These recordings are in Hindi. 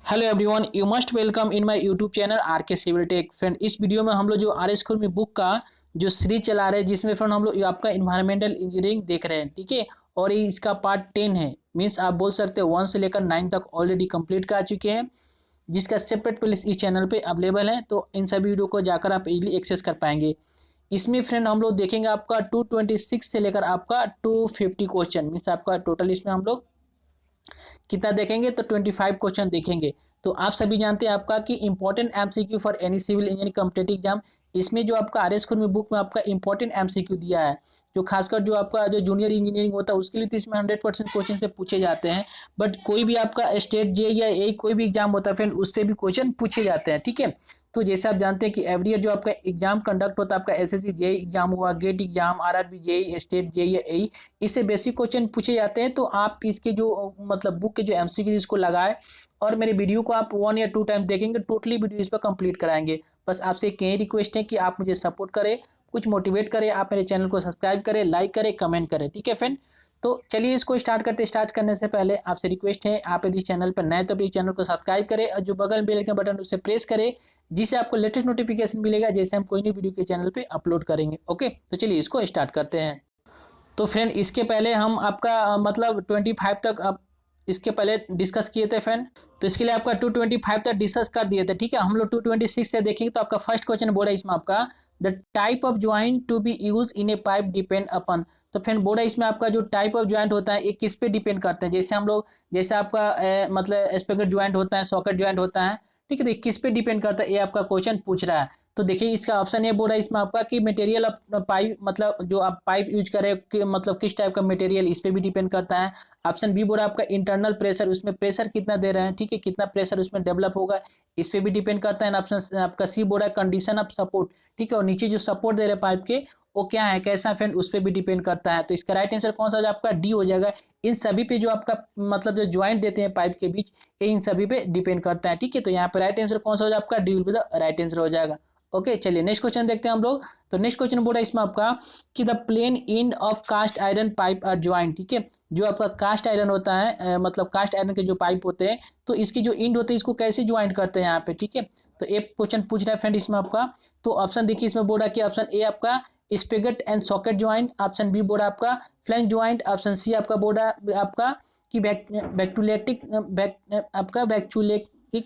Hello everyone, you must welcome in my YouTube channel are के सिविल टेक। फ्रेंड, इस वीडियो में हम लोग जो आर एस स्कूल में बुक का जो सीरीज चला रहे हैं, जिसमें फ्रेंड हम लोग आपका इन्वायरमेंटल इंजीनियरिंग देख रहे हैं। ठीक है, और ये इसका पार्ट 10 है। मीन्स आप बोल सकते हैं 1 से लेकर 9 तक ऑलरेडी कंप्लीट कर चुके हैं, जिसका सेपरेट प्लेलिस्ट इस चैनल पे अवेलेबल है। तो इन सभी वीडियो को जाकर आप इजीली एक्सेस कर पाएंगे। इसमें फ्रेंड हम लोग देखेंगे आपका 226 से लेकर आपका 250 क्वेश्चन। मीन्स आपका टोटल इसमें हम लोग कितना देखेंगे तो 25 क्वेश्चन देखेंगे। तो आप सभी जानते हैं आपका कि important MCQ for any civil engineering competitive exam. इसमें जो आपका आर एस खुद में बुक में आपका इंपॉर्टेंट एमसीक्यू दिया है, जो खासकर जो आपका जो जूनियर इंजीनियरिंग होता है उसके लिए तो इसमें 100% क्वेश्चन से पूछे जाते हैं। बट कोई भी आपका स्टेट जे या ए कोई भी एग्जाम होता है फ्रेंड, उससे भी क्वेश्चन पूछे जाते हैं। ठीक है, तो जैसे आप जानते हैं कि एवरी ईयर जो आपका एग्जाम कंडक्ट होता है, आपका एसएससी जेई एग्जाम हुआ, GATE exam, RRB JE, state JE या एई, इससे बेसिक क्वेश्चन पूछे जाते हैं। तो आप इसके जो मतलब बुक के जो एमसीक्यू इसको लगाए और मेरे वीडियो को आप 1 या 2 टाइम देखेंगे, टोटली वीडियो इस पर कंप्लीट कराएंगे। बस आपसे एक यही रिक्वेस्ट है कि आप मुझे सपोर्ट करें, कुछ मोटिवेट करें, आप मेरे चैनल को सब्सक्राइब करें, लाइक करें, कमेंट करें। ठीक है फ्रेंड, तो चलिए इसको स्टार्ट करते। स्टार्ट करने से पहले आपसे रिक्वेस्ट है, आप यदि चैनल पर नए तो प्लीज चैनल को सब्सक्राइब करें और जो बगल में बेल आइकन बटन उसे प्रेस करें, जिससे आपको लेटेस्ट नोटिफिकेशन मिलेगा जैसे हम कोई नई वीडियो के चैनल पे अपलोड करेंगे। ओके, तो चलिए इसको स्टार्ट करते हैं। तो फ्रेंड, इसके पहले हम आपका मतलब 25 तक आप इसके पहले डिस्कस किए थे फ्रेंड। तो इसके लिए आपका 225 तक डिस्कस कर दिए थे। ठीक है, हम लोग 226 से देखेंगे। तो आपका फर्स्ट क्वेश्चन बोर्ड है इसमें आपका, the type of joint to be used in a pipe depend upon. तो फ्रेंड बोर्ड है इसमें आपका जो टाइप ऑफ ज्वाइंट होता है ये किस पे डिपेंड करते हैं। जैसे हम लोग जैसे आपका मतलब स्पैगेट ज्वाइंट होता है, सॉकेट ज्वाइंट होता है। ठीक है, तो किस पे डिपेंड करता है ये आपका क्वेश्चन पूछ रहा है। तो देखिए इसका ऑप्शन ए बोल रहा है इसमें आपका कि मटेरियल ऑफ पाइप, मतलब जो आप पाइप यूज करें मतलब किस टाइप का मटेरियल, इस पे भी डिपेंड करता है। ऑप्शन बी बोल रहा है आपका इंटरनल प्रेशर, उसमें प्रेशर कितना दे रहे हैं। ठीक है, कितना प्रेशर उसमें डेवलप होगा, इस पे भी डिपेंड करता है। ऑप्शन आपका सी बोल रहा है कंडीशन ऑफ सपोर्ट। ठीक है, और नीचे जो सपोर्ट दे रहे हैं पाइप के वो क्या है, कैसा फ्रेंड, उस पर भी डिपेंड करता है। तो इसका राइट आंसर कौन सा हो जाएगा, आपका डी हो जाएगा। इन सभी पे जो आपका मतलब जो ज्वाइंट देते हैं पाइप के बीच, ये इन सभी पे डिपेंड करता है। ठीक है, तो यहाँ पे राइट आंसर कौन सा हो जाएगा, आपका D will be the right answer हो जाएगा। ओके, चलिए नेक्स्ट क्वेश्चन देखते हैं हम लोग। तो नेक्स्ट क्वेश्चन बोल रहा है इसमें आपका कि the plain end of cast iron pipe are joint. ठीक है, जो आपका कास्ट आयरन होता है मतलब कास्ट आयरन के जो पाइप होते हैं, तो इसकी जो इंड होते हैं इसको कैसे ज्वाइंट करते हैं यहाँ पे। ठीक है, तो एक क्वेश्चन पूछ रहा है फ्रेंड इसमें आपका। तो ऑप्शन देखिए इसमें बोल रहा है कि ऑप्शन ए आपका spigot and socket joint, option B बोल रहा है आपका फ्लैंज ज्वाइंट, ऑप्शन सी आपका बोल रहा है आपका कि आपका बैक्चुलेटिक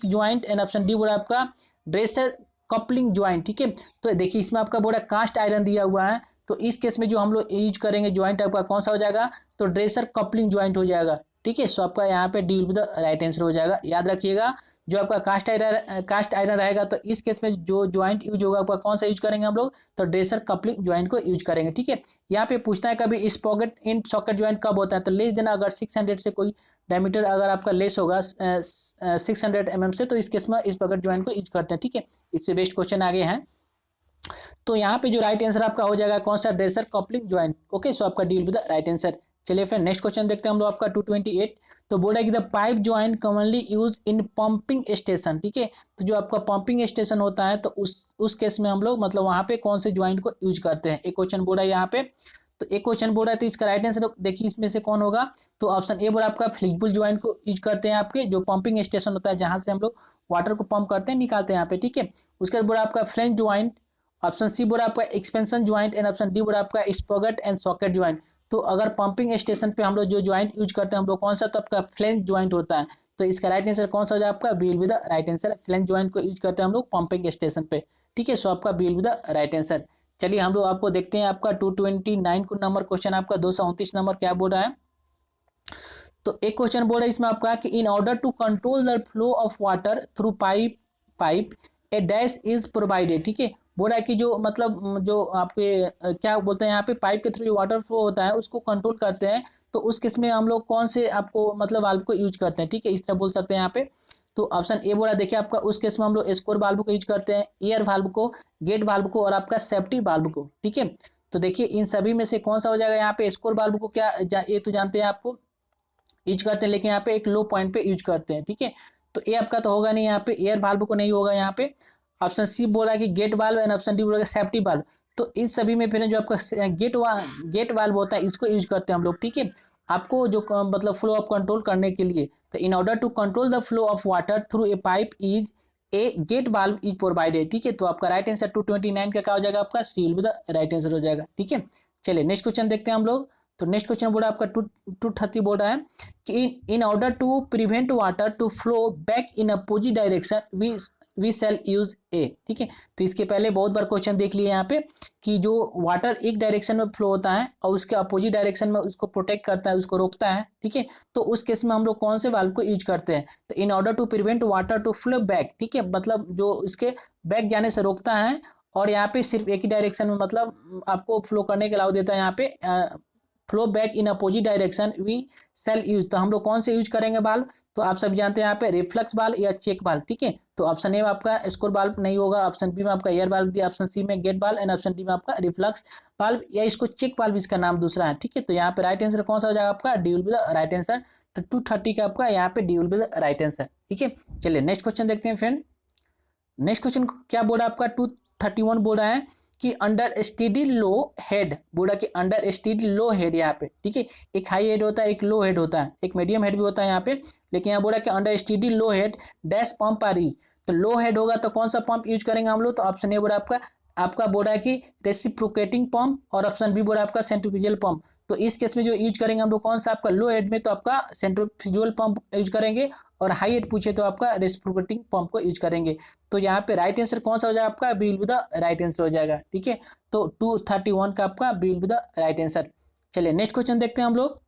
ज्वाइंट, एंड ऑप्शन डी बोल रहा है आपका ड्रेसर कपलिंग ज्वाइंट। ठीक है, तो देखिए इसमें आपका बोल रहा है कास्ट आयरन दिया हुआ है, तो इस केस में जो हम लोग यूज करेंगे ज्वाइंट आपका कौन सा हो जाएगा, तो ड्रेसर कपलिंग ज्वाइंट हो जाएगा। ठीक है, सो आपका यहाँ पे D will be the right answer हो जाएगा। याद रखिएगा, जो आपका कास्ट आयरन रहेगा तो इस केस में जो ज्वाइंट यूज होगा आपका कौन सा यूज करेंगे हम लोग, तो ड्रेसर कपलिंग ज्वाइंट को यूज करेंगे। ठीक है, यहाँ पे पूछता है कभी स्पॉकेट इन सॉकेट ज्वाइंट कब होता है, तो लेस देना अगर 600 से कोई डायमीटर अगर आपका लेस होगा 600 mm से, तो इस केस में इस पॉकेट ज्वाइंट को यूज करते हैं। ठीक है, इससे बेस्ट क्वेश्चन आगे हैं। तो यहाँ पे जो राइट आंसर आपका हो जाएगा कौन सा, dresser coupling joint. Okay, so आपका D will be the right answer. चलिए फिर नेक्स्ट क्वेश्चन देखते हैं हम लोग आपका 228। तो बोला है कि the pipe joint commonly use in pumping station. ठीक है, तो जो आपका पंपिंग स्टेशन होता है तो उस केस में हम लोग मतलब वहाँ पे कौन से ज्वाइंट को यूज करते हैं। एक क्वेश्चन बोला है यहाँ पे, तो एक क्वेश्चन बोल रहा है तो इसका राइट आंसर देखिए इसमें से कौन होगा। तो ऑप्शन ए बोला आपका फ्लेक्सिबल ज्वाइंट को यूज करते हैं आपके जो पंपिंग स्टेशन होता है, जहाँ से हम लोग वाटर को पंप करते हैं निकालते हैं यहाँ पे। ठीक है, उसके बाद बोला आपका फ्लैंज ज्वाइंट, ऑप्शन सी बोला आपका expansion joint, and option d बोला आपका स्पॉकेट एंड सॉकेट ज्वाइंट। तो अगर पंपिंग स्टेशन पे हम लोग जो ज्वाइंट यूज करते हैं हम लोग कौन सा, तो आपका फ्लैंज ज्वाइंट होता है। तो इसका राइट आंसर कौन सा हो जाएगा, आपका b will be the right answer. Flange joint को यूज करते हैं हम लोग पंपिंग स्टेशन पे। ठीक है, सो आपका b will be the right answer. चलिए हम लोग आपको देखते हैं आपका 229 को नंबर क्वेश्चन आपका 229 नंबर क्या बोल रहा है। तो एक क्वेश्चन बोल रहा है इसमें आपका कि in order to control the flow of water through pipe a dash is provided. ठीक है, बोल रहा है कि जो मतलब जो आपके क्या बोलते हैं यहाँ पे पाइप के थ्रू जो वाटर फ्लो होता है उसको कंट्रोल करते हैं, तो उस केस में हम लोग कौन से आपको मतलब वाल्व को यूज करते हैं। ठीक है, इस तरह बोल सकते हैं यहाँ पे। तो ऑप्शन ए बोला देखिए आपका उस केस में हम लोग स्कोर वाल्व को यूज करते हैं, एयर वाल्व को, गेट वाल्व को और आपका सेफ्टी वाल्व को। ठीक है, तो देखिए इन सभी में से कौन सा हो जाएगा यहाँ पे, स्कोर वाल्व को क्या ये तो जानते हैं आपको यूज करते हैं, लेकिन यहाँ पे एक लो पॉइंट पे यूज करते हैं। ठीक है, तो ए आपका तो होगा नहीं यहाँ पे, एयर वाल्व को नहीं होगा यहाँ पे। ऑप्शन सी बोल रहा है कि gate valve, and option d बोल रहा है सेफ्टी वाल्व। तो इस सभी में फिर जो आपका गेट वाल्व होता है इसको यूज करते हैं हम लोग। ठीक है, आपको जो मतलब फ्लो ऑफ कंट्रोल करने के लिए, तो in order to control the flow of water through a pipe is a gate valve is provided. ठीक है, तो आपका राइट आंसर 229 का क्या हो जाएगा, आपका C will be the right answer हो जाएगा। ठीक है, चलिए नेक्स्ट क्वेश्चन देखते हैं हम लोग। तो नेक्स्ट क्वेश्चन बोला आपका 230 बोल रहा है कि in order to prevent water to flow back in opposite direction we shall use A. ठीक है, तो इसके पहले बहुत बार क्वेश्चन देख लिए यहाँ पे कि जो वाटर एक डायरेक्शन में फ्लो होता है और उसके अपोजिट डायरेक्शन में उसको प्रोटेक्ट करता है, उसको रोकता है। ठीक है, तो उस केस में हम लोग कौन से वाल्व को यूज करते हैं, तो in order to prevent water to flow back. ठीक है, मतलब जो इसके बैक जाने से रोकता है और यहाँ पे सिर्फ एक ही डायरेक्शन में मतलब आपको फ्लो करने के अलाउ देता है। यहाँ पे flow back in opposite direction we sell use, तो हम लोग कौन से यूज करेंगे बाल्ब, तो आप सब जानते हैं यहाँ पे रिफ्लक्स बाल्ब या चेक बाल्ब। ठीक है, तो ऑप्शन ए में आपका स्कोर बाल्ब नहीं होगा, ऑप्शन बी में आपका एयर बाल्ब दिया, ऑप्शन सी में गेट बाल्ब एंड ऑप्शन डी में आपका रिफ्लक्स बाल्ब या इसको चेक बाल्ब इसका नाम दूसरा है। ठीक है, तो यहाँ पे राइट आंसर कौन सा हो जाएगा आपका, D will be the right answer. तो 230 का आपका यहाँ पे D will be the right answer. ठीक है, चलिए नेक्स्ट क्वेश्चन देखते हैं फ्रेंड। नेक्स्ट क्वेश्चन क्या बोल रहा है आपका 231 बोल रहा है कि अंडर स्टेडी लो हेड, बोला कि अंडर स्टेडी लो हेड यहाँ पे। ठीक है, एक हाई हेड होता है, एक लो हेड होता है, एक मीडियम हेड भी होता है यहाँ पे, लेकिन यहाँ बोला कि under steady low head dash pump are use. तो लो हेड होगा तो कौन सा पंप यूज करेंगे हम लोग, तो ऑप्शन ए बोला आपका बोला कि रेसिप्रोकेटिंग पंप और ऑप्शन बी बोला आपका सेंट्रीफ्यूगल पंप। तो इस केस में जो यूज करेंगे हम लोग कौन सा, आपका लो हेड में तो आपका सेंट्रीफ्यूगल पंप यूज करेंगे और हाई हेड पूछे तो आपका रेसिप्रोकेटिंग पंप को यूज करेंगे। तो यहाँ पे राइट आंसर कौन सा हो जाएगा आपका, b will be the right answer हो जाएगा। ठीक है, तो 231 का आपका b will be the right answer. चलिए नेक्स्ट क्वेश्चन देखते हैं हम लोग।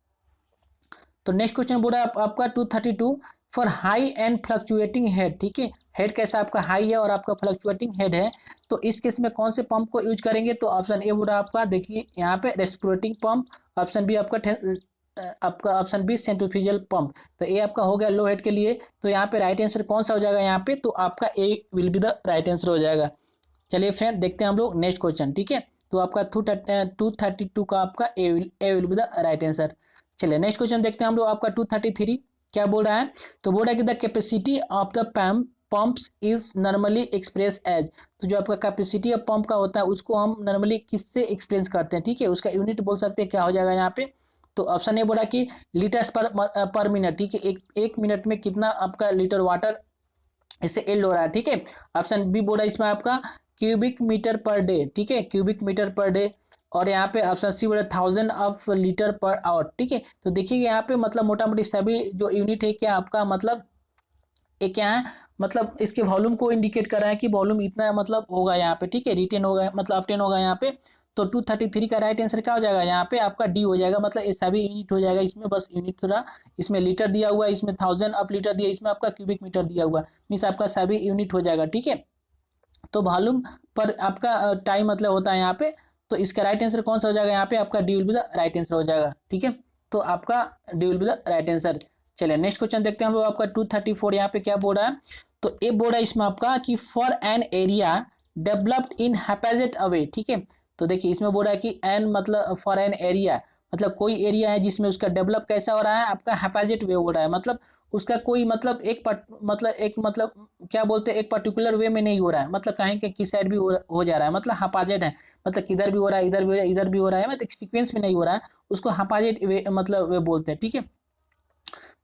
तो नेक्स्ट क्वेश्चन बोल रहा है आपका 232 for high and fluctuating head. ठीक है, हेड कैसा आपका हाई है और आपका फ्लक्चुएटिंग हेड है, तो इस केस में कौन से पंप को यूज करेंगे, तो ऑप्शन ए बोल रहा है आपका देखिए यहाँ पे रेस्पिरेटिंग पंप, ऑप्शन बी आपका ऑप्शन बी सेंट्रीफ्यूगल पंप। तो ये आपका हो गया लो हेड के लिए। तो यहाँ पे राइट आंसर कौन सा हो जाएगा यहाँ पे, तो आपका A will be the right answer हो जाएगा। चलिए फ्रेंड देखते हैं हम लोग नेक्स्ट क्वेश्चन। ठीक है, तो आपका 232 का आपका A will be the right answer. चलिए नेक्स्ट क्वेश्चन देखते हैं हम लोग आपका 233 क्या बोल रहा है, तो बोल रहा है कि the capacity of the pumps is normally express as. तो जो आपका कैपेसिटी ऑफ पंप का होता है उसको हम नॉर्मली किससे एक्सप्रेस करते हैं, ठीक है, उसका यूनिट बोल सकते हैं, क्या हो जाएगा यहाँ पे, तो ऑप्शन ए बोला कि लीटर्स पर मिनट। ठीक है, एक मिनट में कितना आपका लीटर वाटर इससे एल हो रहा है। ठीक है, ऑप्शन बी बोला इसमें आपका क्यूबिक मीटर पर डे। ठीक है, क्यूबिक मीटर पर डे, और यहाँ पे ऑप्शन सी बोला 1000 ऑफ लीटर पर आवर। ठीक है, तो देखिए यहाँ पे मतलब मोटा मोटी सभी जो यूनिट है क्या आपका मतलब ये क्या है, मतलब इसके वॉल्यूम को इंडिकेट कर रहा है कि वॉल्यूम इतना मतलब होगा यहाँ पे। ठीक है, रिटेन होगा मतलब अपटेन होगा यहाँ पे। तो 233 का राइट आंसर क्या हो जाएगा यहाँ पे, आपका डी हो जाएगा, मतलब ये सभी यूनिट हो जाएगा इसमें, बस यूनिट थोड़ा इसमें लीटर दिया हुआ है, इसमें 1000 ऑफ लीटर दिया, इसमें आपका क्यूबिक मीटर दिया हुआ, मीन्स आपका सभी यूनिट हो जाएगा। ठीक है, तो वॉल्यूम पर आपका टाइम मतलब होता है यहाँ पे। तो इसका राइट आंसर कौन सा हो जाएगा यहाँ पे, आपका D will be the right answer हो जाएगा। ठीक है, तो आपका D will be the right answer. चलिए नेक्स्ट क्वेश्चन देखते हैं हम लोग आपका 234 यहाँ पे क्या बोल रहा है, तो ये बोल रहा है इसमें आपका कि for an area developed in haphazard a way. ठीक है, तो देखिए इसमें बोल रहा है कि एन मतलब फॉर एन एरिया मतलब कोई एरिया है जिसमें उसका डेवलप कैसा हो रहा है, आपका हैपेजेट वे हो रहा है, मतलब उसका कोई मतलब एक मतलब क्या बोलते हैं एक पर्टिकुलर वे में नहीं हो रहा है, मतलब कहीं के किस साइड भी हो जा रहा है, मतलब हैपेजेट है, मतलब किधर भी हो रहा है, इधर भी हो रहा है, इधर भी हो रहा है, मतलब एक सीक्वेंस में नहीं हो रहा है, उसको हैपेजेट वे मतलब वे बोलते हैं। ठीक है,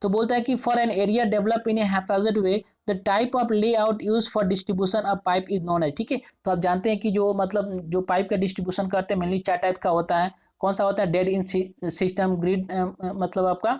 तो बोलता है कि for an area develop in a haphazard way the type of layout use for distribution of pipe is known है। ठीक है, तो आप जानते हैं कि जो मतलब जो पाइप का डिस्ट्रीब्यूशन करते हैं मेनली 4 टाइप का होता है। कौन सा होता है, डेड इन सिस्टम, ग्रिड मतलब आपका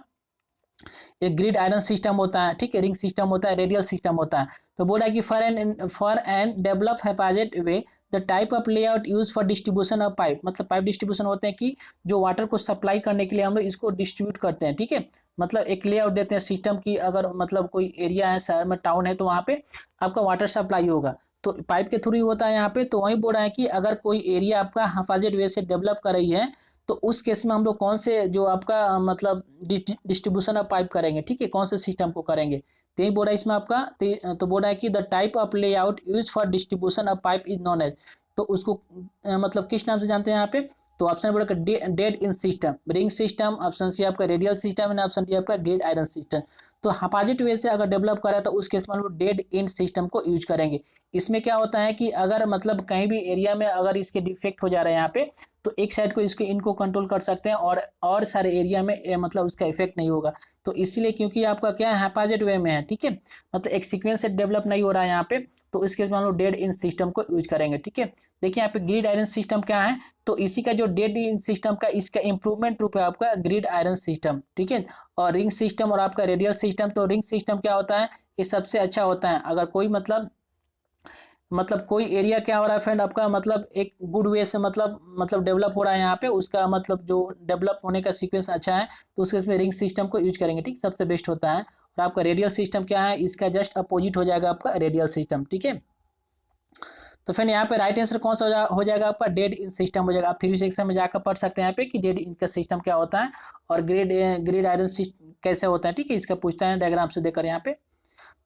एक ग्रिड आयरन सिस्टम होता है, ठीक है, रिंग सिस्टम होता है, रेडियल सिस्टम होता है। तो बोला कि for an develop haphazard way the type of layout use for distribution of pipe, मतलब पाइप डिस्ट्रीब्यूशन होते हैं कि जो वाटर को सप्लाई करने के लिए हम लोग इसको डिस्ट्रीब्यूट करते हैं। ठीक है, मतलब एक लेआउट देते हैं सिस्टम की, अगर मतलब कोई एरिया है शहर में टाउन है तो वहाँ पे आपका वाटर सप्लाई होगा तो पाइप के थ्रू ही होता है यहाँ पे। तो वही बोल रहा है कि अगर कोई एरिया आपका हिफाजत वे से डेवलप कर रही है तो उस केस में हम लोग कौन से जो आपका मतलब डिस्ट्रीब्यूशन ऑफ पाइप करेंगे, ठीक है, कौन से सिस्टम को करेंगे, तो यही बोल रहा है इसमें आपका। तो बोल रहा है कि the type of layout use for distribution of pipe is known as, तो उसको मतलब किस नाम से जानते हैं यहाँ पे, तो ऑप्शन बोला dead end system, ring system, option सी आपका radial system and option D आपका ग्रिड आयरन सिस्टम। तो हाइपोजिट वे से अगर डेवलप करें तो उस केस में हम लोग डेड एंड सिस्टम को यूज करेंगे। इसमें क्या होता है कि अगर मतलब कहीं भी एरिया में अगर इसके डिफेक्ट हो जा रहा है यहाँ पे, तो एक साइड को इसके इनको कंट्रोल कर सकते हैं और सारे एरिया में मतलब उसका इफेक्ट नहीं होगा। तो इसलिए क्योंकि आपका क्या है हाइपोजिट वे में है, ठीक है, मतलब एक सीक्वेंस से डेवलप नहीं हो रहा है यहाँ पे, तो इस केस में हम लोग डेड इन सिस्टम को यूज करेंगे, ठीक है। देखिए यहाँ पे ग्रिड आयरन सिस्टम क्या है, तो इसी का जो डेड इन सिस्टम का इसका इंप्रूवमेंट रूप है आपका ग्रिड आयरन सिस्टम, ठीक है। और रिंग सिस्टम और आपका रेडियल सिस्टम, तो रिंग सिस्टम क्या होता है, ये सबसे अच्छा होता है अगर कोई मतलब कोई एरिया क्या हो रहा है फ्रेंड आपका, मतलब एक गुड वे से मतलब डेवलप हो रहा है यहाँ पे, उसका मतलब जो डेवलप होने का सीक्वेंस अच्छा है, तो उसके इसमें रिंग सिस्टम को यूज करेंगे, ठीक, सबसे बेस्ट होता है। और आपका रेडियल सिस्टम क्या है, इसका जस्ट अपोजिट हो जाएगा आपका रेडियल सिस्टम, ठीक है। तो फिर यहाँ पे राइट आंसर कौन सा हो जाएगा आपका डेड इन सिस्टम हो जाएगा। आप 3 सेक्शन में जाकर पढ़ सकते हैं यहाँ पे कि डेड इन का सिस्टम क्या होता है और ग्रिड आयरन सिस्टम कैसे होता है, ठीक है, इसका पूछता है डायग्राम से देकर यहाँ पे।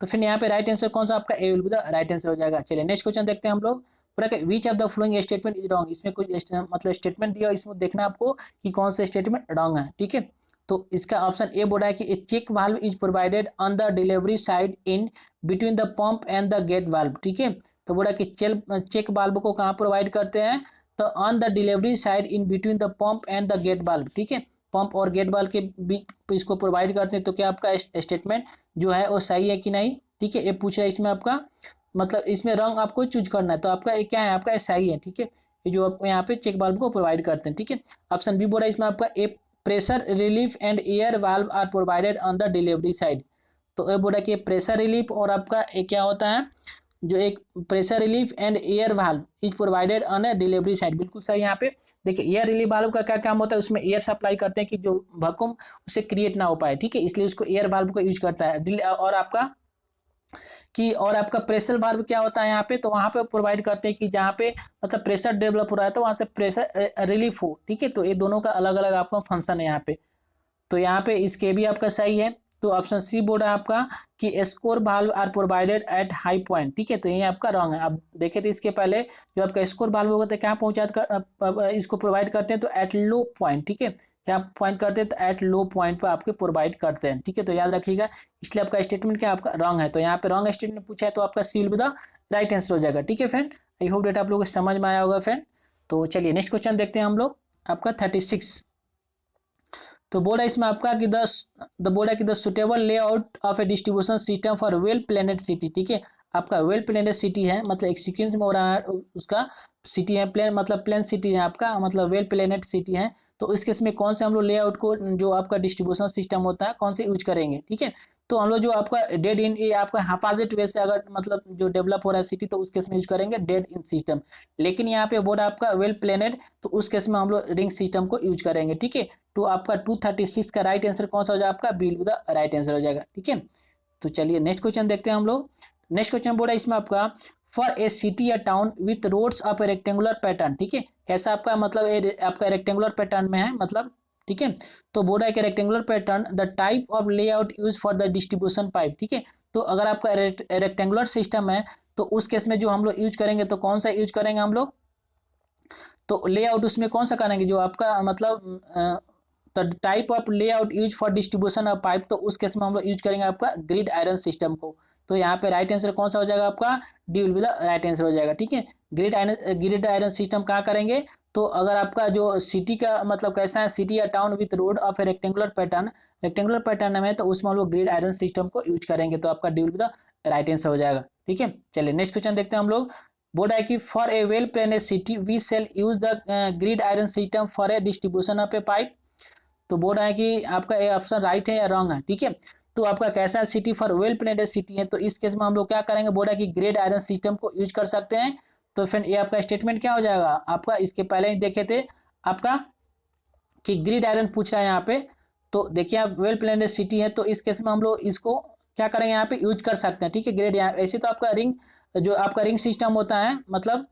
तो फिर यहाँ पे राइट आंसर कौन सा आपका A will be the right answer हो जाएगा। चलिए नेक्स्ट क्वेश्चन देखते हैं हम लोग। पूरा which of the following statement is wrong, इसमें कोई मतलब स्टेटमेंट दिया, इसमें देखना आपको कि कौन सा स्टेटमेंट रॉन्ग है, ठीक है। तो इसका ऑप्शन ए बोल रहा है कि a check valve is provided on the delivery side in between the pump and the gate valve, ठीक है। तो बोला कि चेक वाल्व को कहाँ प्रोवाइड करते हैं, तो on the delivery side in between the pump and the gate valve, ठीक है, पंप और गेट वाल्व के बीच इसको प्रोवाइड करते हैं। तो क्या आपका स्टेटमेंट जो है वो सही है कि नहीं, ठीक है, ये पूछ रहा है इसमें आपका मतलब इसमें रंग आपको चूज करना है, तो आपका क्या है, आपका सही है, ठीक है, ये जो आपको यहाँ पे चेक वाल्व को प्रोवाइड करते हैं, ठीक है। ऑप्शन बी बोल रहा है इसमें आपका a pressure relief and air valve are provided on the delivery side. तो ये बोल रहा है कि प्रेशर रिलीफ और आपका एक क्या होता है, जो एक pressure relief and air valve is provided on a delivery side, बिल्कुल सही। यहाँ पे देखिए एयर रिलीफ वाल्व का क्या काम होता है, उसमें एयर सप्लाई करते हैं कि जो वैक्यूम उसे क्रिएट ना हो पाए, ठीक है, इसलिए उसको एयर वाल्व को यूज करता है। और आपका प्रेशर वाल्व क्या होता है यहाँ पे, तो वहाँ पे प्रोवाइड करते हैं कि जहाँ पे मतलब प्रेशर डेवलप हो रहा है तो वहाँ से प्रेशर रिलीफ हो, ठीक है। तो ये दोनों का अलग अलग आपका फंक्शन है यहाँ पे। तो यहाँ पे इसके भी आपका सही है। तो ऑप्शन सी बोल रहा है आपका कि scour valve are provided at high point, ठीक है, तो ये आपका रॉन्ग है। अब देखे तो इसके पहले जो आपका स्कोर वाल्व होता है क्या पहुंचा इसको प्रोवाइड करते हैं, तो एट लो पॉइंट, ठीक है, क्या पॉइंट करते हैं, तो एट लो पॉइंट पर आपके प्रोवाइड करते हैं, ठीक है, तो याद रखिएगा। इसलिए आपका स्टेटमेंट क्या आपका रॉन्ग है, तो यहाँ पे रॉन्ग स्टेटमेंट पूछा है, तो आपका C will be the right answer हो जाएगा, ठीक है फ्रेंड। आई होप डेट आप लोगों को समझ में आया होगा फ्रेंड। तो चलिए नेक्स्ट क्वेश्चन देखते हैं हम लोग, आपका 36। तो बोला इसमें आपका कि the suitable layout of a distribution system for well planned city, ठीक है, आपका वेल प्लेनेड सिटी है, मतलब एक सीक्वेंस में हो रहा है उसका सिटी है, प्लेन मतलब प्लेन सिटी है आपका, मतलब वेल प्लेनेड सिटी है। तो इस केस में कौन से हम लोग लेआउट को जो आपका डिस्ट्रीब्यूशन सिस्टम होता है कौन से यूज करेंगे, ठीक है। तो हम लोग जो आपका डेड इन ये आपका हाइपोजिट वे से अगर मतलब जो डेवलप हो रहा है सिटी, तो उस केस में यूज करेंगे डेड इन सिस्टम। लेकिन यहाँ पे बोर्ड आपका वेल प्लेनेड, तो उस केस में हम लोग रिंग सिस्टम को यूज करेंगे, ठीक है। तो आपका 236 का राइट आंसर कौन सा हो जाएगा, आपका b will be the right answer हो जाएगा, ठीक है। तो चलिए नेक्स्ट क्वेश्चन देखते हैं हम लोग। नेक्स्ट क्वेश्चन बोला इसमें आपका फॉर ए सिटी या town with roads of a rectangular pattern, ठीक है, कैसा आपका मतलब आपका रेक्टेंगुलर पैटर्न में है मतलब, ठीक है। तो बोल रहा है कि rectangular pattern the type of layout use for the distribution pipe, ठीक है। तो अगर आपका रेक्टेंगुलर सिस्टम है, तो उस केस में जो हम लोग यूज करेंगे, तो कौन सा यूज करेंगे हम लोग, तो लेआउट उसमें कौन सा करेंगे जो आपका मतलब तो type of layout use for distribution of pipe, तो उस केस में हम लोग यूज करेंगे आपका ग्रिड आयरन सिस्टम को। तो यहाँ पे राइट आंसर कौन सा हो जाएगा, आपका D will be the right answer हो जाएगा, ठीक है। ग्रिड आयरन सिस्टम कहाँ करेंगे, तो अगर आपका जो सिटी का मतलब कैसा है, सिटी या town with road of a rectangular pattern में, तो उसमें हम लोग ग्रिड आयरन सिस्टम को यूज करेंगे। तो आपका D will be the right answer हो जाएगा, ठीक है। चलिए नेक्स्ट क्वेश्चन देखते हैं हम लोग। बोल रहा है कि for a well planned city we shall use the grid iron system for a distribution of a pipe. तो बोल रहा है कि आपका ये ऑप्शन राइट है या रॉन्ग है, ठीक है। तो आपका कैसा city for well planned city है, तो इस केस में हम लोग क्या करेंगे, बोल रहा है कि ग्रिड आयरन सिस्टम को यूज कर सकते हैं। तो फिर ये आपका स्टेटमेंट क्या हो जाएगा, आपका इसके पहले ही देखे थे आपका कि ग्रिड आयरन पूछ रहा है यहाँ पे। तो देखिए आप वेल प्लेनेड सिटी है, तो इस केस में हम लोग इसको क्या करेंगे, यहाँ पे यूज कर सकते हैं, ठीक है। ग्रिड ऐसे तो आपका रिंग सिस्टम होता है, मतलब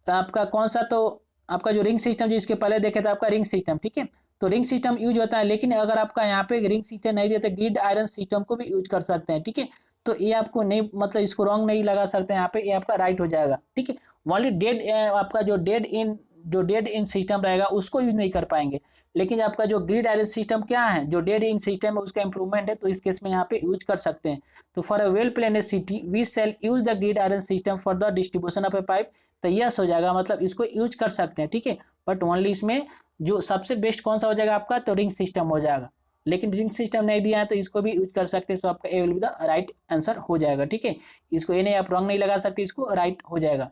आपका कौन सा, तो आपका जो रिंग सिस्टम जो इसके पहले देखे थे आपका रिंग सिस्टम, ठीक है। तो रिंग सिस्टम यूज होता है, लेकिन अगर आपका यहाँ पे रिंग सिस्टम नहीं रहता, ग्रिड आयरन सिस्टम को भी यूज कर सकते हैं, ठीक है। तो ये आपको नहीं मतलब इसको रॉन्ग नहीं लगा सकते यहाँ पे, ये आपका राइट हो जाएगा, ठीक है। ओनली आपका जो डेड इन सिस्टम रहेगा उसको यूज नहीं कर पाएंगे, लेकिन आपका जो ग्रिड अरेंज सिस्टम क्या है, जो डेड इंक सिस्टम है उसका इंप्रूवमेंट है, तो इस केस में यहाँ पे यूज कर सकते हैं। तो for a well planned city we shall use the grid arrange system for the distribution of a pipe. तो यस हो जाएगा, मतलब इसको यूज कर सकते हैं, ठीक है। बट ओनली इसमें जो सबसे बेस्ट कौन सा हो जाएगा आपका, तो रिंग सिस्टम हो जाएगा। लेकिन रिंग सिस्टम नहीं दिया है तो इसको भी यूज कर सकते हैं। सो आपका A will be the right answer हो जाएगा, ठीक है। इसको ए नहीं, आप रॉन्ग नहीं लगा सकते, इसको राइट हो जाएगा।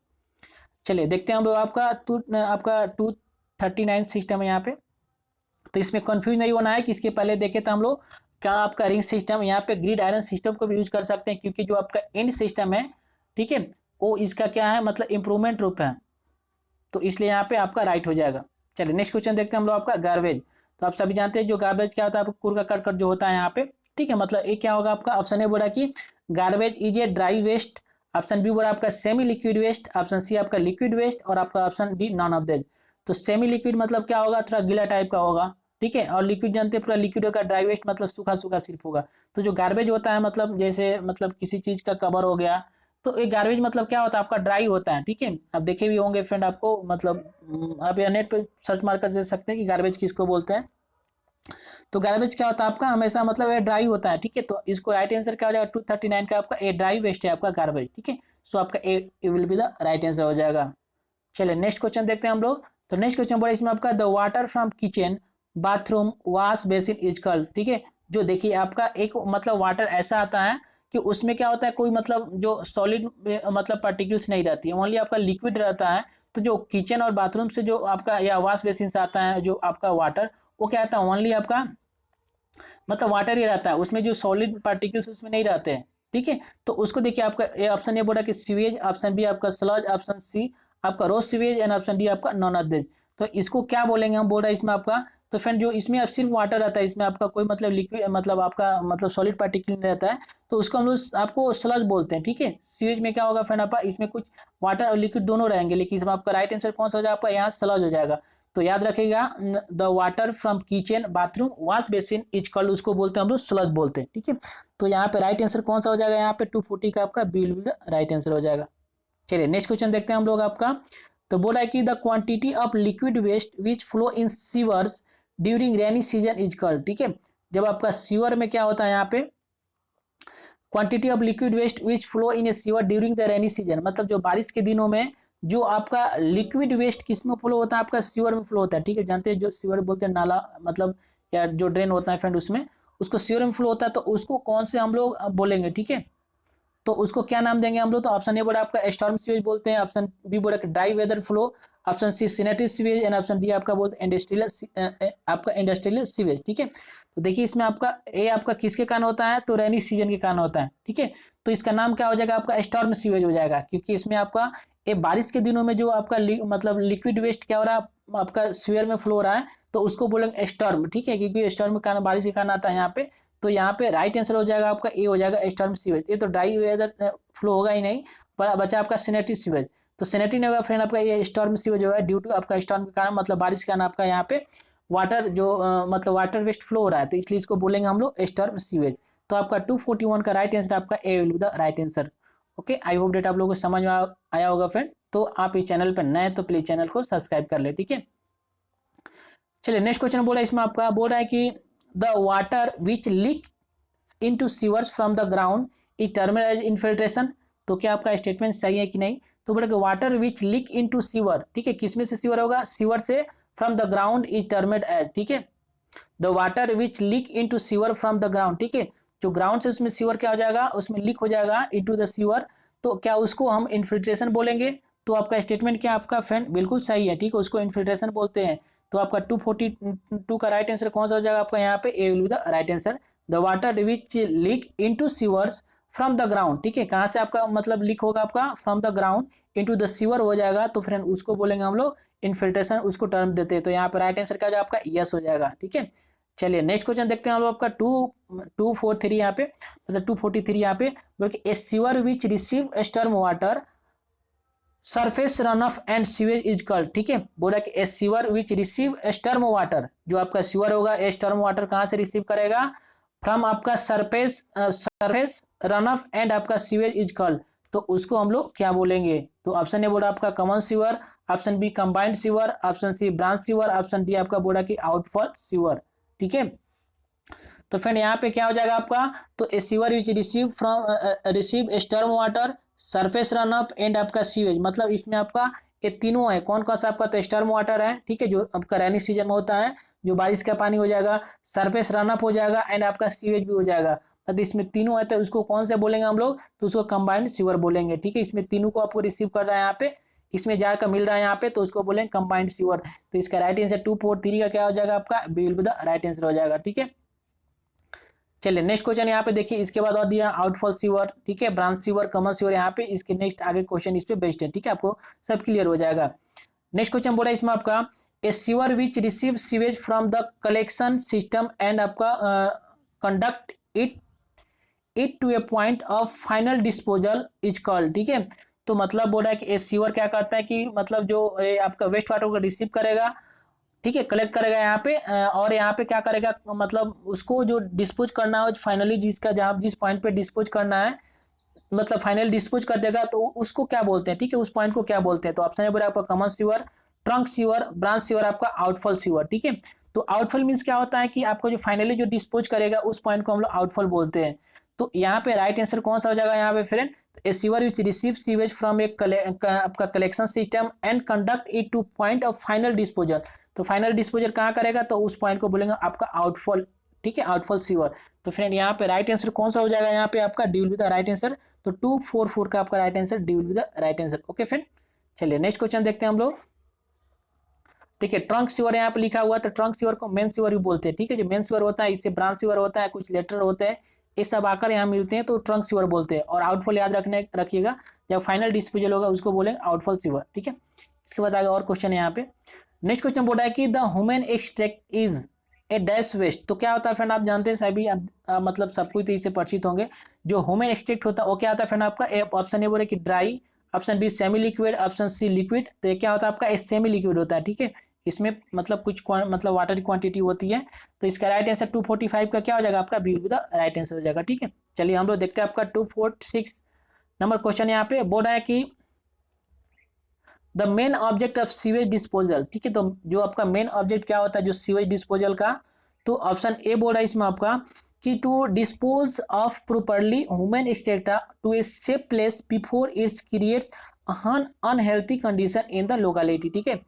चलिए देखते हैं हम लोग आपका 239 सिस्टम है यहाँ पे। तो इसमें कंफ्यूज नहीं होना है कि इसके पहले देखे तो हम लोग क्या आपका रिंग सिस्टम, यहाँ पे ग्रिड आयरन सिस्टम को भी यूज कर सकते हैं, क्योंकि जो आपका एंड सिस्टम है, ठीक है, वो इसका क्या है, मतलब इंप्रूवमेंट रूप है। तो इसलिए यहाँ पे आपका राइट हो जाएगा। चलिए नेक्स्ट क्वेश्चन देखते हैं हम लोग आपका गार्बेज। तो आप सभी जानते हैं जो गार्बेज क्या होता है, आपको कूड़ा करकट जो होता है यहाँ पे, ठीक है। मतलब ये क्या होगा आपका, ऑप्शन ए बोला कि garbage is a dry waste, option B बोला आपका सेमी लिक्विड वेस्ट, ऑप्शन सी आपका लिक्विड वेस्ट, और आपका option d none of this. तो सेमी लिक्विड मतलब क्या होगा, थोड़ा गीला टाइप का होगा, ठीक है। और लिक्विड जानते हैं पूरा लिक्विड होगा, ड्राई वेस्ट मतलब सूखा सूखा सिर्फ होगा। तो जो गार्बेज होता है मतलब जैसे मतलब किसी चीज का कवर हो गया, तो एक गार्बेज मतलब क्या होता है आपका, ड्राई होता है, ठीक है। आप देखे भी होंगे फ्रेंड, आपको मतलब आप या नेट पे सर्च मार कर दे सकते हैं कि गार्बेज किसको बोलते हैं। तो गार्बेज क्या होता है आपका, हमेशा मतलब ये ड्राई होता है, ठीक है। तो इसको राइट आंसर क्या हो जाएगा, 239 का आपका ए ड्राई वेस्ट है आपका गार्बेज, ठीक है। सो आपका A will be the right answer हो जाएगा। चलिए नेक्स्ट क्वेश्चन देखते हैं हम लोग। तो नेक्स्ट क्वेश्चन बोला इसमें आपका the water from kitchen bathroom wash basin is called, ठीक है। जो देखिए आपका एक मतलब वाटर ऐसा आता है कि उसमें क्या होता है, कोई मतलब जो सॉलिड मतलब पार्टिकल्स नहीं रहती है, ओनली आपका लिक्विड रहता है। तो जो किचन और बाथरूम से जो आपका या वॉश बेसिन से आता है जो आपका वाटर, वो क्या आता है, ओनली आपका मतलब वाटर ही रहता है, उसमें जो सॉलिड पार्टिकल्स उसमें नहीं रहते हैं, ठीक है। तो उसको देखिए आपका ये ऑप्शन ये बोला कि सीवेज, ऑप्शन बी आपका स्लज, ऑप्शन सी आपका रो सीवेज, एंड ऑप्शन डी आपका नॉन ऑफ दिस। तो इसको क्या बोलेंगे हम, बोल रहे हैं इसमें आपका, तो फ्रेंड जो इसमें अब सिर्फ वाटर रहता है, इसमें आपका कोई मतलब लिक्विड मतलब आपका मतलब सॉलिड पार्टिकल नहीं रहता है, तो उसको हम लोग आपको स्लज बोलते हैं, ठीक है। सीवेज में क्या होगा फ्रेंड आपका, इसमें कुछ वाटर और लिक्विड दोनों रहेंगे, लेकिन इसमें आपका राइट आंसर कौन सा हो जाएगा आपका, यहाँ स्लज हो जाएगा। तो याद रखिएगा, the water from kitchen bathroom wash basin is called, उसको बोलते हैं हम लोग स्लज बोलते हैं, ठीक है। तो यहाँ पे राइट आंसर कौन सा हो जाएगा, यहाँ पे 240 का आपका b will be the right answer हो जाएगा। चलिए नेक्स्ट क्वेश्चन देखते हैं हम लोग आपका। तो बोला है कि the quantity of liquid waste which flow in sewers during rainy season is called, ठीक है। जब आपका सीवर में क्या होता है, यहाँ पे quantity of liquid waste which flow in a sewer during the rainy season, मतलब जो बारिश के दिनों में जो आपका लिक्विड वेस्ट किस में फ्लो होता है, आपका सीवर में फ्लो होता है, ठीक है। जानते हैं जो सीवर बोलते हैं नाला मतलब या जो ड्रेन होता है फ्रेंड, उसमें उसको सीवर में फ्लो होता है, तो उसको कौन से हम लोग बोलेंगे, ठीक है। तो उसको क्या नाम देंगे हम लोग, तो ऑप्शन ए बोला आपका स्टॉर्म सीवेज बोलते हैं, ऑप्शन बी बोला dry weather flow, option C sanitary sewage, and option D आपका बोलते हैं इंडस्ट्रियल आपका इंडस्ट्रियल सीवेज, ठीक है। तो देखिए इसमें आपका ए आपका किसके कारण होता है, तो रेनी सीजन के कारण होता है, ठीक है। तो इसका नाम क्या हो जाएगा आपका, स्टॉर्म सीवेज हो जाएगा, क्योंकि इसमें आपका ये बारिश के दिनों में जो आपका मतलब लिक्विड वेस्ट क्या हो रहा है आपका सीवर में फ्लो हो रहा है, तो उसको बोलेंगे स्टॉर्म, ठीक है, क्योंकि स्टॉर्म के कारण बारिश के कारण आता है यहाँ पे। तो यहाँ पे राइट आंसर हो जाएगा आपका ए हो जाएगा स्टॉर्म सीवेज। ये तो ड्राई वेदर फ्लो होगा ही नहीं, पर बचा आपका सिनेटरी सीवेज। तो सिनेटरी नहीं होगा फ्रेंड आपका, ये स्टॉर्म सीवेज होगा ड्यू टू आपका स्टॉर्म के कारण मतलब बारिश के कारण आपका यहाँ पे वाटर जो मतलब वाटर वेस्ट फ्लो हो रहा है, तो इसलिए इसको बोलेंगे हम लोग स्टॉर्म सीवेज। तो आपका 241 का राइट आंसर आपका A will be the right answer. Okay, I hope that आप लोगों को समझ में आया होगा फ्रेंड। तो आप इस चैनल पर नए तो प्लीज चैनल को सब्सक्राइब कर ले, ठीक है। चलिए नेक्स्ट क्वेश्चन बोला इसमें आपका, बोल रहा है कि the water which leak into sewers from the ground is termed as infiltration. तो क्या आपका स्टेटमेंट सही है कि नहीं, तो बोला कि water which leak into sewer, ठीक है, किसमें से सीवर होगा, सीवर से, from the ground is termed as, ठीक है। The water which leak into sewer from the ground, ठीक है, जो ग्राउंड से उसमें सीवर क्या हो जाएगा, उसमें लीक हो जाएगा इनटू द सीवर, तो क्या उसको हम इन्फिल्ट्रेशन बोलेंगे। तो आपका स्टेटमेंट क्या आपका फ्रेंड बिल्कुल सही है, ठीक है, उसको इन्फिल्ट्रेशन बोलते हैं। तो आपका 242 का राइट आंसर कौन सा हो जाएगा आपका, यहाँ पे A will be the right answer. The water which leak into sewers from the ground, ठीक है, कहाँ से आपका मतलब लीक होगा आपका, from the ground into the sewer हो जाएगा, तो फ्रेंड उसको बोलेंगे हम लोग इन्फिल्ट्रेशन, उसको टर्म देते हैं। तो यहाँ पे राइट आंसर क्या हो जाएगा आपका, यस हो जाएगा, ठीक है। चलिए नेक्स्ट क्वेश्चन देखते हैं हम लोग आपका 243 यहाँ पे मतलब 243 यहाँ पे, बल्कि a sewer which receive storm water surface run off and sewage is called, ठीक है। बोला कि a sewer which receive storm water, जो आपका सीवर होगा ए स्टॉर्म वाटर कहाँ से रिसीव करेगा, फ्रॉम आपका सरफेस रन ऑफ एंड आपका सीवेज इज कॉल्ड। तो उसको हम लोग क्या बोलेंगे? तो ऑप्शन ए बोला आपका common sewer, option b combined sewer, option c branch sewer, option D आपका बोला कि आउटफॉल सीवर। ठीक है, तो फ्रेंड यहाँ पे क्या हो जाएगा आपका? तो a sewer which receive storm water, surface run up and आपका सीवेज, मतलब इसमें आपका ये तीनों है। कौन कौन सा आपका? तो स्टॉर्म वाटर है, ठीक है, जो आपका रैनी सीजन में होता है, जो बारिश का पानी हो जाएगा, सरफेस रन अप हो जाएगा एंड आपका सीवेज भी हो जाएगा। तो इसमें तीनों है, तो उसको कौन से बोलेंगे हम लोग? तो उसको कंबाइंड सीवर बोलेंगे। ठीक है, इसमें तीनों को आपको रिसीव कर रहा है यहाँ पे, इसमें जाकर मिल रहा है यहाँ पे, तो उसको बोलेंगे कंबाइंड सीवर। तो इसका राइट आंसर 2 4 3 का क्या हो जाएगा आपका? B will be the right answer हो जाएगा। ठीक है, चलिए नेक्स्ट क्वेश्चन यहाँ पे देखिए, इसके बाद और दिया आउटफॉल सीवर, ठीक है, ब्रांच सीवर, कमर सीवर, यहाँ पे इसके नेक्स्ट आगे क्वेश्चन इस पे बेस्ड है। ठीक है, आपको सब क्लियर हो जाएगा। नेक्स्ट क्वेश्चन बोला इसमें आपका a sewer which receive sewage from the collection system and आपका conduct it to a point of final disposal is called. ठीक है, तो मतलब बोल रहा है कि ए सीवर क्या करता है कि मतलब जो आपका वेस्ट वाटर को रिसीव करेगा, ठीक है, कलेक्ट करेगा यहाँ पे, और यहाँ पे क्या करेगा, मतलब उसको जो डिस्पोज करना हो फाइनली, जिसका जहाँ जिस पॉइंट पे डिस्पोज करना है, मतलब फाइनल डिस्पोज कर देगा, तो उसको क्या बोलते हैं? ठीक है, उस पॉइंट को क्या बोलते हैं? तो ऑप्शन है बोला आपका common sewer, trunk sewer, branch sewer, आपका आउटफॉल सीवर। ठीक है, तो आउटफॉल मीन्स क्या होता है कि आपको जो फाइनली जो डिस्पोज करेगा उस पॉइंट को हम लोग आउटफॉल बोलते हैं। तो यहाँ पे राइट आंसर कौन सा हो जाएगा यहाँ पे friend? A sewer which receive sewage from आपका collection system and conduct it to point of final disposal. तो फाइनल डिस्पोजल कहाँ करेगा? तो उस पॉइंट को बोलेंगे आपका आउटफॉल। ठीक है, आउटफॉल सीवर। तो फ्रेंड यहाँ पे राइट आंसर कौन सा हो जाएगा यहाँ पे आपका? D will be the right answer. तो 2 4 4 का आपका right answer D will be the right answer. Okay friend, चलिए नेक्स्ट क्वेश्चन देखते हैं हम लोग। ठीक है, ट्रंक सीवर यहाँ पे लिखा हुआ है, तो ट्रंक सीवर को मेन सीवर भी बोलते हैं। ठीक है, जो मेन सीवर होता है, इससे ब्रांच सीवर होता है, कुछ लेटर होते हैं, ये सब आकर यहाँ मिलते हैं, तो ट्रंक सीवर बोलते हैं। और आउटफॉल याद रखिएगा, जब फाइनल डिस्पोजल होगा उसको बोलेंगे आउटफॉल सीवर। ठीक है, इसके बाद आगे और क्वेश्चन है यहाँ पे। नेक्स्ट क्वेश्चन बोल रहा है कि the human extract is a dash waste. तो क्या होता है फ्रेंड? आप जानते हैं सभी, मतलब सब कुछ तो इससे परिचित होंगे। जो ह्यूमन एक्सट्रैक्ट होता है वो क्या होता है फ्रेंड आपका? ऑप्शन ए बोले कि dry, option b semi liquid, option c liquid. तो ये क्या होता है आपका? ए सेमी लिक्विड होता है। ठीक है, इसमें मतलब कुछ मतलब वाटर की क्वांटिटी होती है। तो इसका राइट आंसर 245 का क्या हो जाएगा आपका? B will be the right answer हो जाएगा। ठीक है, चलिए हम लोग देखते हैं आपका 246 नंबर क्वेश्चन यहाँ पे बोल रहा है कि the main object of sewage disposal. ठीक है, तो जो आपका मेन ऑब्जेक्ट क्या होता है जो सीवेज डिस्पोजल का? तो ऑप्शन ए बोल रहा है इसमें आपका कि to dispose of properly human excreta to a safe place before its creates unhealthy condition in the locality. ठीक है,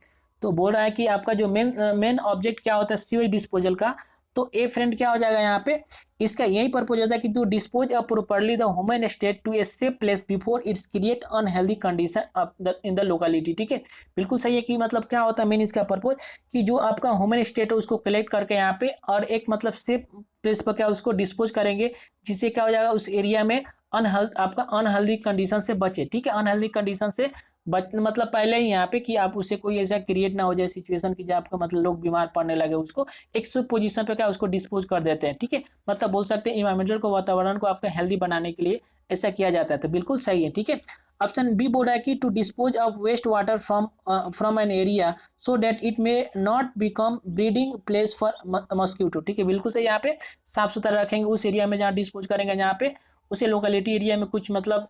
तो बोल रहा है कि आपका जो मेन ऑब्जेक्ट क्या होता है सीवेज डिस्पोजल का? तो ए फ्रेंड क्या हो जाएगा यहाँ पे? इसका यही पर्पज होता है कि to dispose of properly the human state to a safe place before its create unhealthy condition in the locality. ठीक है, बिल्कुल सही है कि मतलब क्या होता है मेन इसका पर्पज कि जो आपका ह्यूमन स्टेट है उसको कलेक्ट करके यहाँ पे और एक मतलब सेफ प्लेस पर क्या उसको डिस्पोज करेंगे, जिससे क्या हो जाएगा उस एरिया में आपका अनहेल्दी कंडीशन से बचे। ठीक है, अनहेल्दी कंडीशन से मतलब पहले ही यहाँ पे कि आप उसे कोई ऐसा क्रिएट ना हो जाए सिचुएशन की जब आपका मतलब लोग बीमार पड़ने लगे, उसको एक सेफ पोजीशन पे क्या उसको डिस्पोज कर देते हैं। ठीक है, मतलब बोल सकते हैं इन्वायरमेंटल को, वातावरण को आपका हेल्दी बनाने के लिए ऐसा किया जाता है। तो बिल्कुल सही है। ठीक है, ऑप्शन बी बोल रहा है कि to dispose of waste water from an area so that it may not become breeding place for mosquito. ठीक है, बिल्कुल सही, यहाँ पे साफ सुथरा रखेंगे उस एरिया में जहाँ डिस्पोज करेंगे, जहाँ पे उसे लोकेलिटी एरिया में कुछ मतलब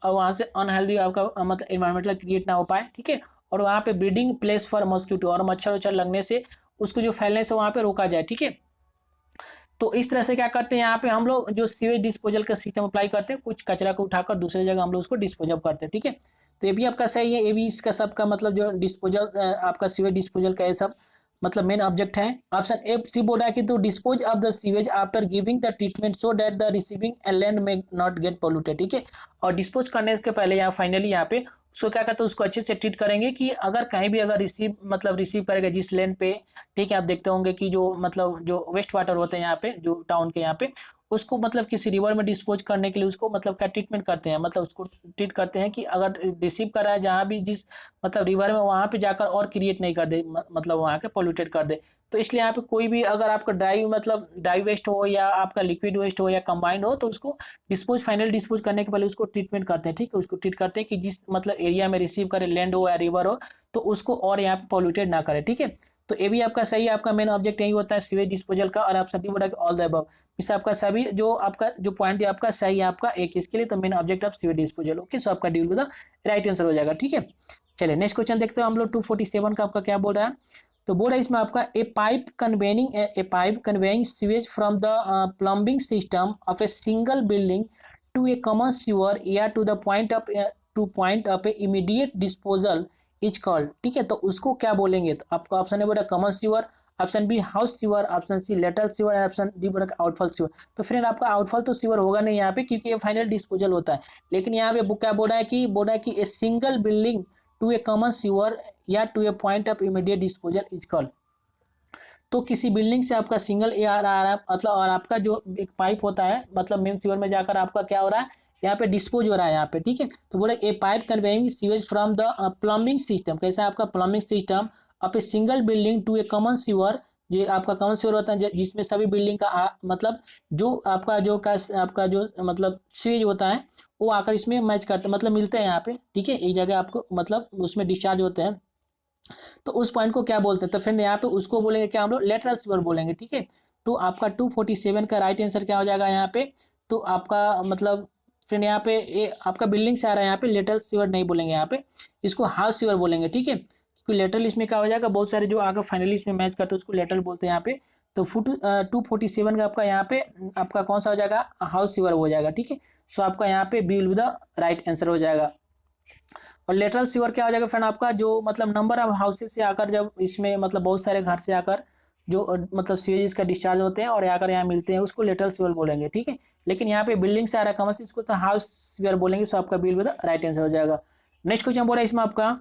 वहाँ से अनहेल्दी आपका मतलब इन्वायरमेंटल क्रिएट ना हो पाए। ठीक है, और वहाँ पे ब्रीडिंग प्लेस फॉर मस्क्यूटो और मच्छर उच्छर लगने से उसको जो फैलने से वहाँ पे रोका जाए। ठीक है, तो इस तरह से क्या करते हैं यहाँ पे हम लोग जो सीवेज डिस्पोजल का सिस्टम अप्लाई करते हैं, कुछ कचरा को उठाकर दूसरी जगह हम लोग उसको डिस्पोजल करते हैं। ठीक है, तो ये भी आपका सही है, ये भी इसका सबका मतलब जो डिस्पोजल आपका सीवेज डिस्पोजल का ये सब मतलब मेन ऑब्जेक्ट है। ऑप्शन ए सी बोल रहा है कि to dispose of the sewage after giving the treatment so that the receiving end land may not get polluted. ठीक है, और डिस्पोज करने के पहले यहाँ फाइनली यहाँ पे उसको क्या करते हैं उसको अच्छे से ट्रीट करेंगे कि अगर कहीं भी अगर रिसीव करेगा जिस लैंड पे, ठीक है, आप देखते होंगे कि जो मतलब जो वेस्ट वाटर होते हैं यहाँ पे जो टाउन के यहाँ पे उसको मतलब किसी रिवर में डिस्पोज करने के लिए उसको मतलब क्या ट्रीटमेंट करते हैं, मतलब उसको ट्रीट करते हैं कि अगर रिसीव करा है जहाँ भी जिस मतलब रिवर में वहाँ पे जाकर और क्रिएट नहीं कर दे, मतलब वहाँ के पोल्यूटेड कर दे। तो इसलिए यहाँ पे कोई भी अगर आपका ड्राई वेस्ट हो या आपका लिक्विड वेस्ट हो या कंबाइंड हो, तो उसको फाइनल डिस्पोज करने के पहले उसको ट्रीटमेंट करते हैं, ठीक है, उसको ट्रीट करते हैं कि जिस मतलब एरिया में रिसीव करे, लैंड हो या रिवर हो, तो उसको और यहाँ पे पॉल्यूटेड ना करे, ठीक है। तो ये भी आपका सही है, आपका मेन ऑब्जेक्ट यही होता है सीवेज डिस्पोजल का। और आप सभी बोला कि ऑल द अबव, इस आपका सभी जो आपका जो पॉइंट है आपका सही है आपका एक इसके लिए, तो main object of sewage disposal, okay. So आपका D will be the right answer हो जाएगा, ठीक है। चलिए नेक्स्ट क्वेश्चन देखते हैं हम लोग। 247 का आपका क्या बोल रहा है, तो बोल रहा है इसमें आपका a pipe conveying sewage from the plumbing system of a single building to a common sewer या to the point of a immediate disposal is called, ठीक है। तो उसको क्या बोलेंगे, तो आपका ऑप्शन है बोला common sewer, option b house sewer, option c lateral sewer, option d बोला आउटफॉल सीवर। तो फ्रेंड आपका आउटफॉल तो सीवर होगा नहीं यहाँ पे, क्योंकि ये फाइनल डिस्पोजल होता है। लेकिन यहाँ पे बुक क्या बोल रहा है कि a single building to a common sewer या to a point of immediate disposal is called. तो किसी बिल्डिंग से आपका सिंगल ए आ रहा है मतलब, और आपका जो एक पाइप होता है मतलब मेन सीवर में जाकर आपका क्या हो रहा है, यहाँ पे डिस्पोज हो रहा है यहाँ पे, ठीक है। तो बोले a pipe conveying sewage from the plumbing system, कैसा आपका plumbing system of a single building to a common sewer, जो आपका कॉमन सीवर होता है जिसमें सभी बिल्डिंग का मतलब जो आपका जो मतलब सीवेज होता है वो आकर इसमें मैच करते मतलब मिलते हैं यहाँ पे, ठीक है। एक जगह आपको मतलब उसमें डिस्चार्ज होते हैं, तो उस पॉइंट को क्या बोलते हैं, तो फ्रेंड यहाँ पे उसको बोलेंगे क्या हम लोग, लेटरल सीवर बोलेंगे, ठीक है। तो आपका 247 का राइट आंसर क्या हो जाएगा यहाँ पे, तो आपका मतलब फ्रेंड यहाँ पे ये आपका बिल्डिंग से आ रहा है, यहाँ पे लेटरल सीवर नहीं बोलेंगे, यहाँ पे इसको हाउस सीवर बोलेंगे, ठीक है। क्योंकि लेटरल इसमें क्या हो जाएगा, बहुत सारे जो आगे फाइनली इसमें मैच करते हैं उसको लेटरल बोलते हैं यहाँ पे। तो 247 का आपका यहाँ पे आपका कौन सा हो जाएगा, हाउस सीवर हो जाएगा, ठीक है। सो आपका यहाँ पे b will be the right answer हो जाएगा। और लेटरल सीवर क्या हो जाएगा फ्रेंड, आपका जो मतलब नंबर ऑफ हाउसेज से आकर जब इसमें मतलब बहुत सारे घर से आकर जो मतलब सीवेज का डिस्चार्ज होते हैं और आकर यहाँ मिलते हैं, उसको लेटरल सीवर बोलेंगे, ठीक है। लेकिन यहाँ पे बिल्डिंग से आ रहा है कमर्स, इसको तो हाउस सीवर बोलेंगे। सो आपका बिल विद राइट आंसर हो जाएगा। नेक्स्ट क्वेश्चन बोला इसमें आपका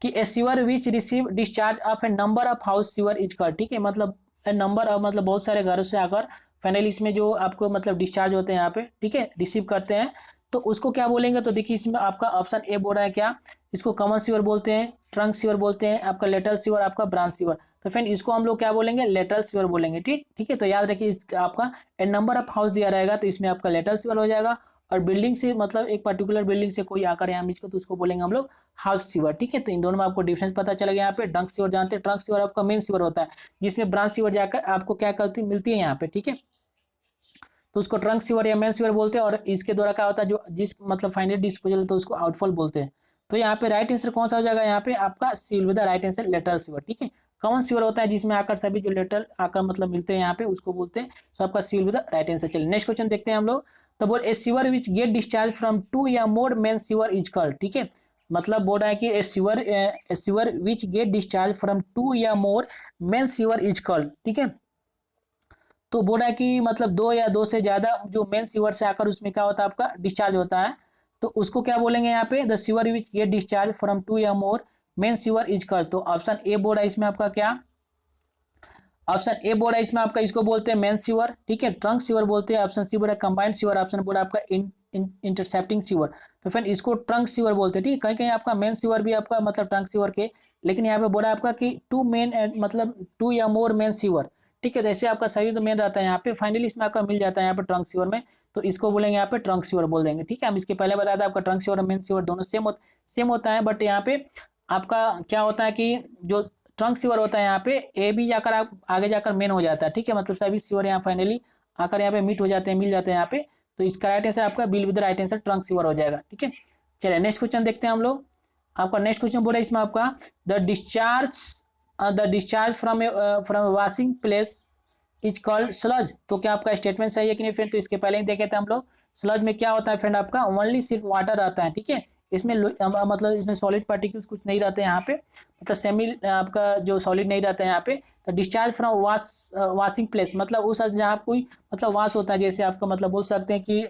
कि a sewer which receive discharge of a number of house sewer is called, ठीक है। मतलब नंबर ऑफ मतलब बहुत सारे घरों से आकर फाइनली इसमें जो आपको मतलब डिस्चार्ज होते हैं यहाँ पे, ठीक है, रिसीव करते हैं, तो उसको क्या बोलेंगे। तो देखिए इसमें आपका ऑप्शन ए बोल रहा है क्या, इसको कॉमन सीवर बोलते हैं, ट्रंक सीवर बोलते हैं, आपका लेटरल सीवर, आपका ब्रांच सीवर। तो फ्रेंड इसको हम लोग क्या बोलेंगे, लेटरल सीवर बोलेंगे, ठीक है। तो याद रखिए आपका नंबर ऑफ हाउस दिया रहेगा तो इसमें आपका लेटरल सीवर हो जाएगा, और बिल्डिंग से मतलब एक पर्टिकुलर बिल्डिंग से कोई आकर यहाँ मिल तो उसको बोलेंगे हम लोग हाउस सीवर, ठीक है। तो इन दोनों में आपको डिफरेंस पता चला गया। यहाँ पे ट्रंक सीवर जानते हैं, ट्रंक सीवर आपका मेन सीवर होता है जिसमें ब्रांच सीवर जाकर आपको क्या करती मिलती है यहाँ पे, ठीक है। तो उसको ट्रंक सीवर या मेन सीवर बोलते हैं, और इसके द्वारा क्या होता है जो जिस मतलब फाइनल डिस्पोजल तो उसको आउटफॉल बोलते हैं। तो यहाँ पे राइट आंसर कौन सा हो जाएगा, यहाँ पे आपका C will be the right answer lateral sewer, ठीक है। कॉमन सीवर होता है जिसमें आकर सभी जो लेटरल आकर मतलब मिलते हैं यहाँ पे उसको बोलते हैं। सो आपका C will be the right answer. चलिए नेक्स्ट क्वेश्चन देखते हैं हम लोग। तो बोल a sewer which get discharge from 2 या more main sewer is called, ठीक है। मतलब बोल रहा है कि a sewer which get discharge from 2 या more main sewer is called, ठीक है। तो बोल रहा है कि मतलब 2 या 2 से ज्यादा जो मेन सीवर से आकर उसमें क्या होता है आपका डिस्चार्ज होता है, तो उसको क्या बोलेंगे यहाँ पे, the sewer which get discharge from 2 या more main sewer is called. तो ऑप्शन ए बोल रहा है इसमें आपका क्या, ऑप्शन ए बोल रहा है इसमें आपका इसको बोलते हैं मेन सीवर, ठीक है। ट्रंक सीवर बोलते हैं। ऑप्शन सी बोल रहा है कंबाइंड सीवर, ऑप्शन बोल रहा है आपका इंटरसेप्टिंग सीवर। तो फ्रेंड इसको ट्रंक सीवर बोलते हैं, ठीक है। कहीं कहीं आपका मेन सीवर भी आपका मतलब ट्रंक सीवर के, लेकिन यहाँ पे बोला आपका कि 2 मेन मतलब 2 या मोर मेन सीवर, ठीक है। जैसे आपका सही तो मेन रहता है यहाँ पे, फाइनली इसमें आपका मिल जाता है यहाँ पे ट्रंक सीवर में, तो इसको बोलेंगे यहाँ पे ट्रंक सीवर बोल देंगे, ठीक है। हम इसके पहले बताया था आपका ट्रंक सीवर और मेन सीवर दोनों सेम होता है, बट यहाँ पे आपका क्या होता है कि जो ट्रंक सीवर होता है यहाँ पे ए भी जाकर आप आगे जाकर मेन हो जाता है, ठीक है। मतलब सभी सीवर यहाँ फाइनली आकर यहाँ पे मीट हो जाते हैं, मिल जाते हैं यहाँ पे। तो इसका राइट आंसर आपका bill with right answer trunk sewer हो जाएगा, ठीक है। चलिए नेक्स्ट क्वेश्चन देखते हैं हम लोग। आपका नेक्स्ट क्वेश्चन बोला इसमें आपका the discharge from washing place is called sludge. तो क्या आपका स्टेटमेंट सही है कि नहीं फ्रेंड, तो इसके पहले ही देखे थे हम लोग। स्लज में क्या होता है फ्रेंड, आपका ओनली सिर्फ वाटर रहता है, ठीक है। इसमें मतलब इसमें सॉलिड पार्टिकल्स कुछ नहीं रहते हैं यहाँ पे, मतलब सेमी आपका जो सॉलिड नहीं रहता है यहाँ पे। तो डिस्चार्ज फ्रॉम वॉशिंग प्लेस मतलब उस जहाँ कोई मतलब वॉश होता है, जैसे आपका मतलब बोल सकते हैं कि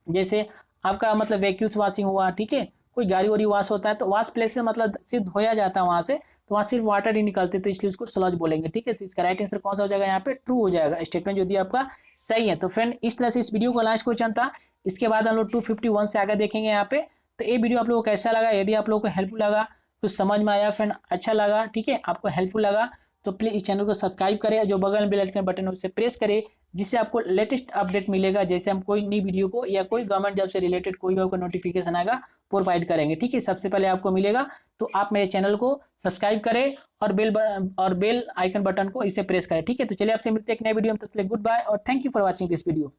जैसे आपका मतलब व्हीकल्स वॉशिंग हुआ, ठीक है, कोई गाड़ी वाड़ी वॉश होता है, तो वॉश प्लेस से मतलब सिर्फ धोया जाता है वहाँ से, तो वहाँ सिर्फ वाटर ही निकलते, तो इसलिए उसको स्लज बोलेंगे, ठीक है। तो इसका राइट आंसर कौन सा हो जाएगा, यहाँ पे ट्रू हो जाएगा। स्टेटमेंट जो दिया आपका सही है। तो फ्रेंड इस तरह से इस वीडियो का लास्ट क्वेश्चन था। इसके बाद हम लोग 251 से आगे देखेंगे यहाँ पे। तो ये वीडियो आप लोगों को कैसा लगा, यदि आप लोगों को हेल्पफुल लगा, कुछ समझ में आया फ्रेंड, अच्छा लगा, ठीक है, आपको हेल्पफुल लगा, तो प्लीज़ इस चैनल को सब्सक्राइब करें, जो बगल में बेल आइकन बटन है उसे प्रेस करें, जिससे आपको लेटेस्ट अपडेट मिलेगा। जैसे हम कोई नई वीडियो को या कोई गवर्नमेंट जॉब से रिलेटेड कोई आपको नोटिफिकेशन आएगा प्रोवाइड करेंगे, ठीक है, सबसे पहले आपको मिलेगा। तो आप मेरे चैनल को सब्सक्राइब करें और बेल आइकन बटन को इसे प्रेस करें, ठीक है। तो चलिए आपसे मिलते हैं एक नए वीडियो में, तब तक गुड बाय और thank you for watching this video.